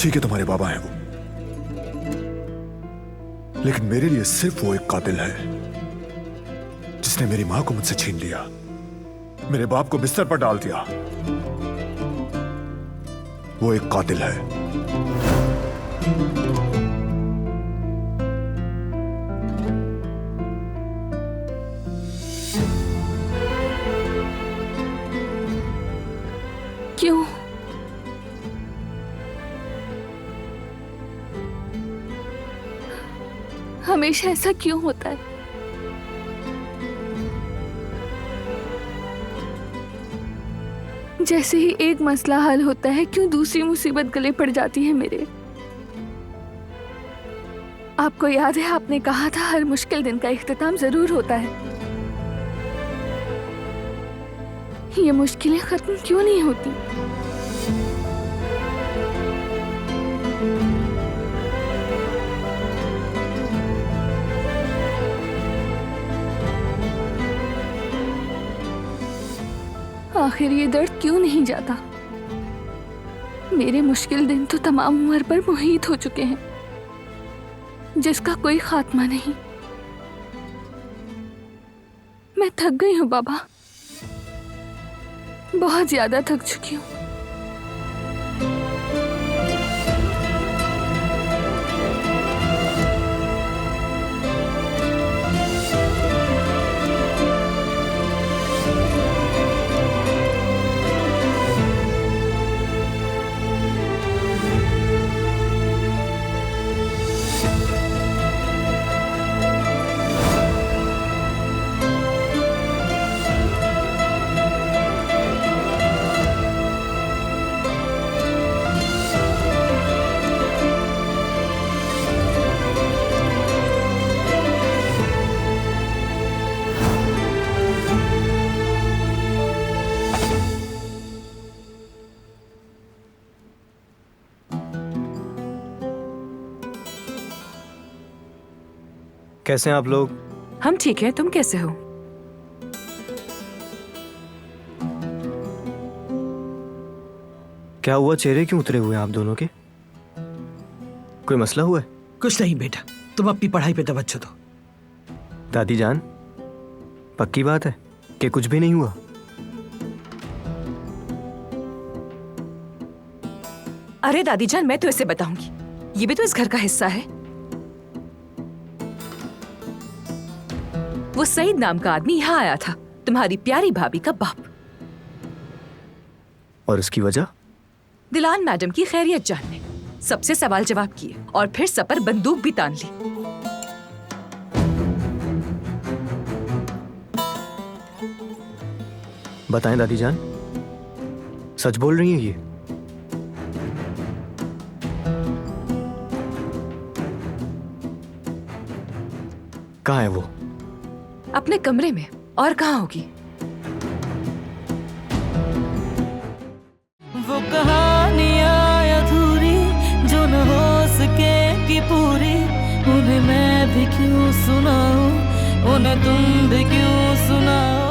ठीक है, तुम्हारे बाबा हैं वो, लेकिन मेरे लिए सिर्फ वो एक कातिल है जिसने मेरी मां को मुझसे छीन लिया, मेरे बाप को बिस्तर पर डाल दिया। वो एक कातिल है। क्यों? हमेशा ऐसा क्यों होता है? जैसे ही एक मसला हल होता है, क्यों दूसरी मुसीबत गले पड़ जाती है मेरे? आपको याद है आपने कहा था हर मुश्किल दिन का इख्तिताम जरूर होता है। ये मुश्किलें खत्म क्यों नहीं होती? आखिर ये दर्द क्यों नहीं जाता? मेरे मुश्किल दिन तो तमाम उम्र पर मुहीत हो चुके हैं, जिसका कोई खात्मा नहीं। मैं थक गई हूँ बाबा, बहुत ज्यादा थक चुकी हूँ। कैसे हैं आप लोग? हम ठीक हैं, तुम कैसे हो? क्या हुआ, चेहरे क्यों उतरे हुए हैं आप दोनों के? कोई मसला हुआ है? कुछ नहीं बेटा, तुम अपनी पढ़ाई पे तवज्जो दो। दादी जान, पक्की बात है कि कुछ भी नहीं हुआ? अरे दादी जान, मैं तो इसे बताऊंगी, ये भी तो इस घर का हिस्सा है। वो सईद नाम का आदमी यहाँ आया था, तुम्हारी प्यारी भाभी का बाप। और उसकी वजह? दिलान मैडम की खैरियत जानने सबसे सवाल जवाब किए और फिर सब पर बंदूक भी तान ली। बताएं दादी जान, सच बोल रही हैं ये? कहाँ है वो? अपने कमरे में, और कहाँ होगी? वो कहानियाँ अधूरी जो न हो सके कि पूरी, उन्हें मैं भी क्यों सुनाऊं, उन्हें तुम भी क्यों सुनाओ।